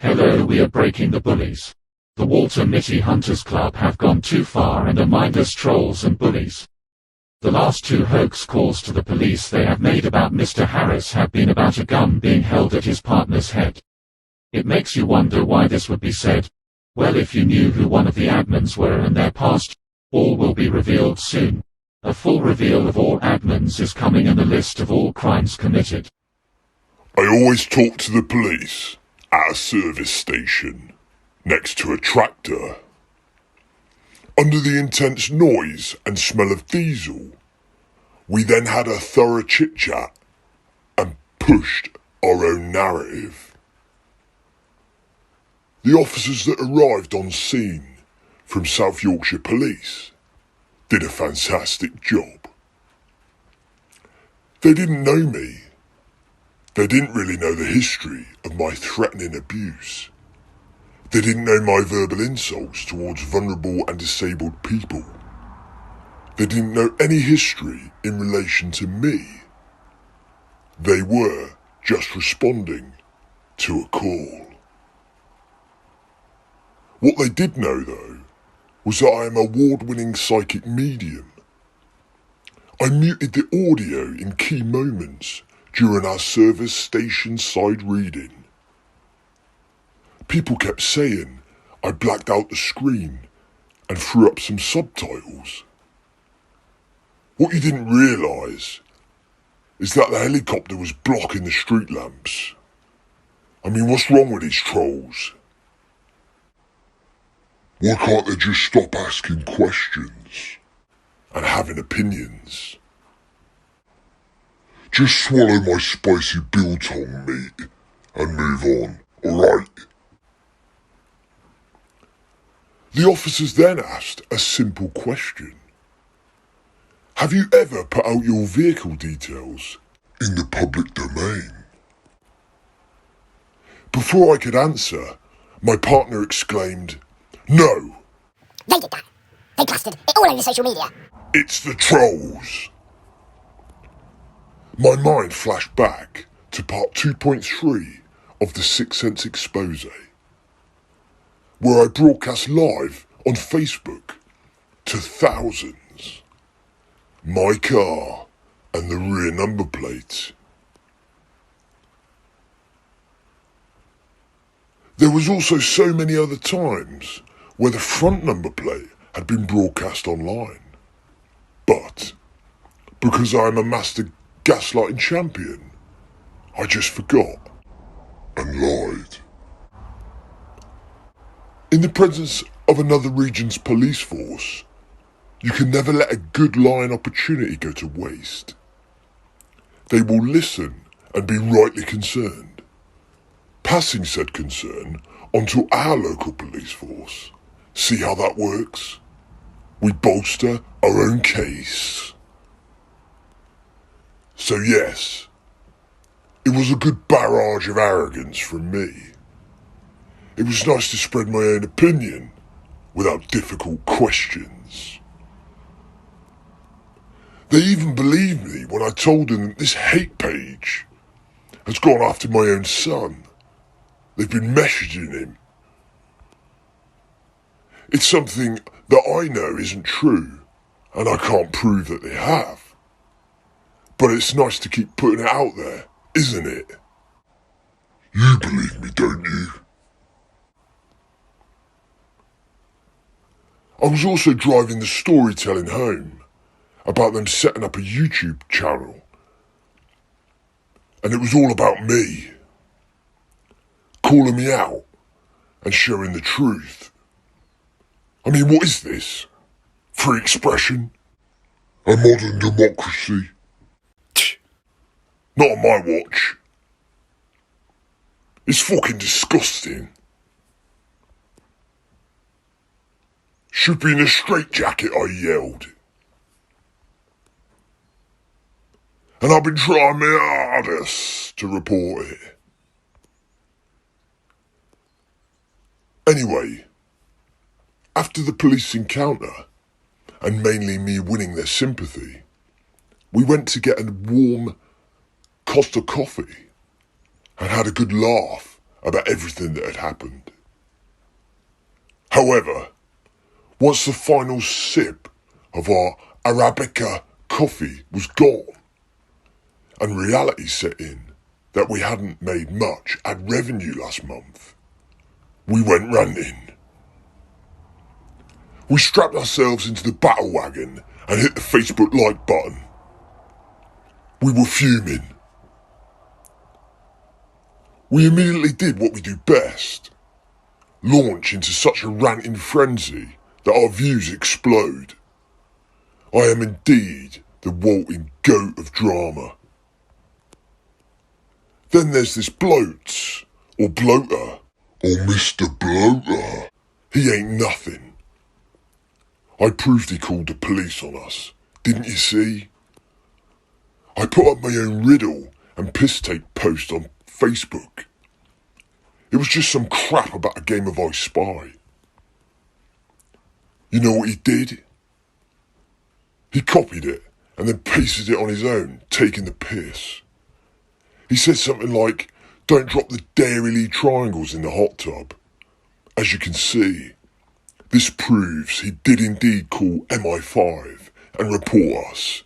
Hello, we are breaking the bullies. The Walter Mitty Hunters Club have gone too far and are mindless trolls and bullies. The last two hoax calls to the police they have made about Mr. Harris have been about a gun being held at his partner's head. It makes you wonder why this would be said. Well, if you knew who one of the admins were and their past, all will be revealed soon. A full reveal of all admins is coming and a list of all crimes committed. I always talk to the police at a service station, next to a tractor. Under the intense noise and smell of diesel, we then had a thorough chit-chat and pushed our own narrative. The officers that arrived on scene from South Yorkshire Police did a fantastic job. They didn't know me. They didn't really know the history of my threatening abuse. They didn't know my verbal insults towards vulnerable and disabled people. They didn't know any history in relation to me. They were just responding to a call. What they did know, though, was that I am an award-winning psychic medium. I muted the audio in key moments during our service station side reading. People kept saying I blacked out the screen and threw up some subtitles. What you didn't realise is that the helicopter was blocking the street lamps. I mean, what's wrong with these trolls? Why can't they just stop asking questions and having opinions? Just swallow my spicy biltong meat and move on, alright? The officers then asked a simple question. Have you ever put out your vehicle details in the public domain? Before I could answer, my partner exclaimed, "No! They did that. They plastered it all over social media. It's the trolls!" My mind flashed back to part 2.3 of the Sixth Sense expose, where I broadcast live on Facebook to thousands. My car and the rear number plate. There was also so many other times where the front number plate had been broadcast online. But because I am a master gaslighting champion, I just forgot and lied. In the presence of another region's police force, you can never let a good lying opportunity go to waste. They will listen and be rightly concerned, passing said concern onto our local police force. See how that works? We bolster our own case. So yes, it was a good barrage of arrogance from me. It was nice to spread my own opinion without difficult questions. They even believed me when I told them that this hate page has gone after my own son. They've been messaging him. It's something that I know isn't true, and I can't prove that they have. But it's nice to keep putting it out there, isn't it? You believe me, don't you? I was also driving the storytelling home about them setting up a YouTube channel. And it was all about me. Calling me out and showing the truth. I mean, what is this? Free expression? A modern democracy? Not on my watch. It's fucking disgusting. Should be in a straitjacket, I yelled. And I've been trying my hardest to report it. Anyway, after the police encounter, and mainly me winning their sympathy, we went to get a warm Costa coffee and had a good laugh about everything that had happened. However, once the final sip of our Arabica coffee was gone, and reality set in that we hadn't made much ad revenue last month, we went ranting. We strapped ourselves into the battle wagon and hit the Facebook like button. We were fuming. We immediately did what we do best, launch into such a ranting frenzy that our views explode. I am indeed the walking goat of drama. Then there's this bloat, or bloater, or Mr. Bloater. He ain't nothing. I proved he called the police on us, didn't you see? I put up my own riddle and piss take post on Facebook. It was just some crap about a game of I Spy. You know what he did? He copied it and then pasted it on his own, taking the piss. He said something like, "Don't drop the Dairy triangles in the hot tub." As you can see, this proves he did indeed call MI5 and report us.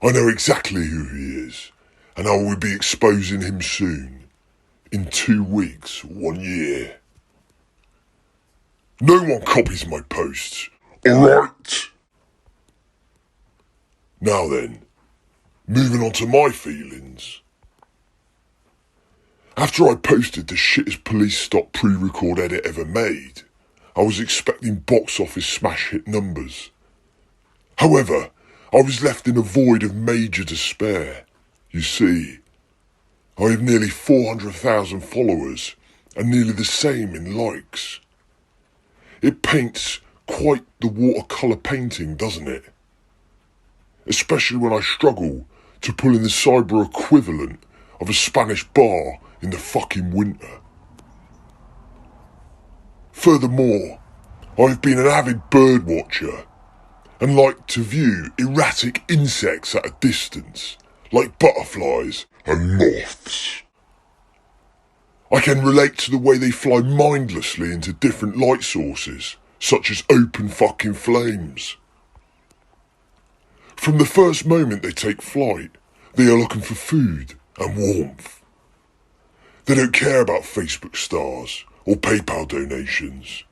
I know exactly who he is, and I will be exposing him soon. In 2 weeks, 1 year. No one copies my posts, alright? Now then, moving on to my feelings. After I posted the shittest police stop pre-record edit ever made, I was expecting box office smash hit numbers. However, I was left in a void of major despair. You see, I have nearly 400,000 followers and nearly the same in likes. It paints quite the watercolour painting, doesn't it? Especially when I struggle to pull in the cyber equivalent of a Spanish bar in the fucking winter. Furthermore, I've been an avid bird watcher and like to view erratic insects at a distance, like butterflies and moths. I can relate to the way they fly mindlessly into different light sources, such as open fucking flames. From the first moment they take flight, they are looking for food and warmth. They don't care about Facebook stars or PayPal donations.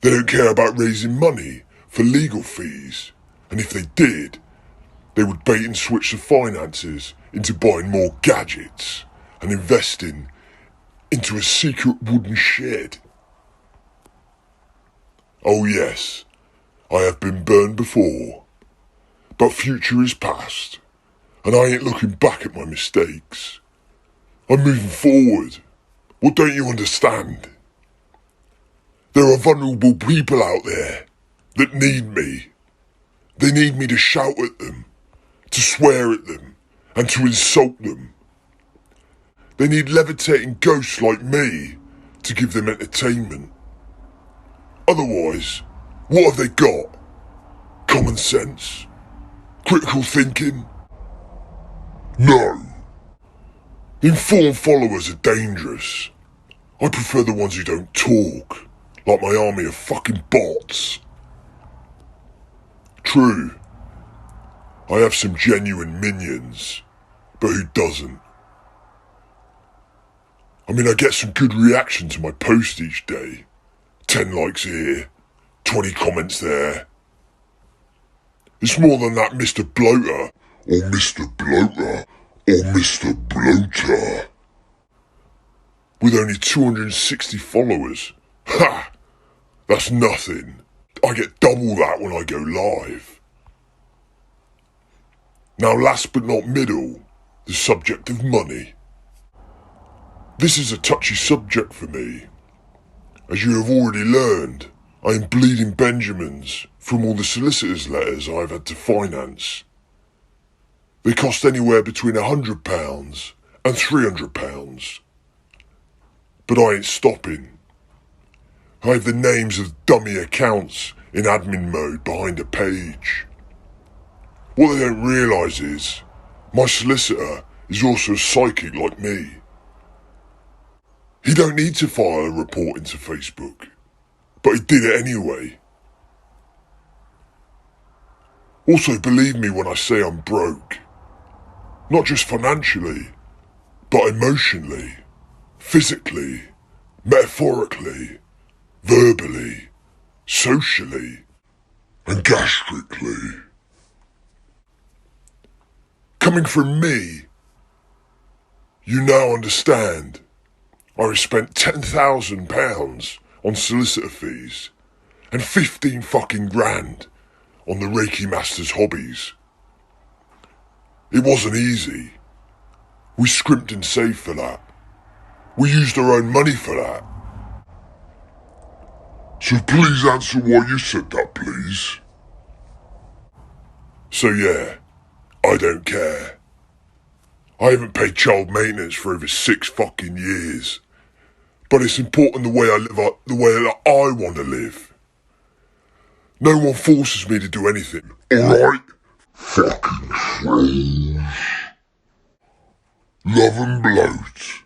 They don't care about raising money for legal fees, and if they did, they would bait and switch the finances into buying more gadgets and investing into a secret wooden shed. Oh yes, I have been burned before, but future is past, and I ain't looking back at my mistakes. I'm moving forward. What don't you understand? There are vulnerable people out there that need me. They need me to shout at them, to swear at them, and to insult them. They need levitating ghosts like me to give them entertainment. Otherwise, what have they got? Common sense? Critical thinking? No. Informed followers are dangerous. I prefer the ones who don't talk, like my army of fucking bots. True, I have some genuine minions, but who doesn't? I mean, I get some good reaction to my post each day. 10 likes here, 20 comments there. It's more than that Mr. Bloater, or Mr. Bloater, or Mr. Bloater. With only 260 followers. Ha! That's nothing. I get double that when I go live. Now last but not middle, the subject of money. This is a touchy subject for me. As you have already learned, I am bleeding Benjamins from all the solicitors' letters I've had to finance. They cost anywhere between £100 and £300. But I ain't stopping. I have the names of dummy accounts in admin mode behind a page. What they don't realise is, my solicitor is also a psychic like me. He don't need to file a report into Facebook, but he did it anyway. Also, believe me when I say I'm broke. Not just financially, but emotionally, physically, metaphorically, verbally, socially, and gastrically. Coming from me, you now understand. I spent £10,000 on solicitor fees and 15 fucking grand on the Reiki Master's hobbies. It wasn't easy. We scrimped and saved for that. We used our own money for that. So please answer why you said that, please. So yeah, I don't care. I haven't paid child maintenance for over 6 fucking years. But it's important the way I live, the way that I want to live. No one forces me to do anything, alright? Fucking trolls. Love and bloat.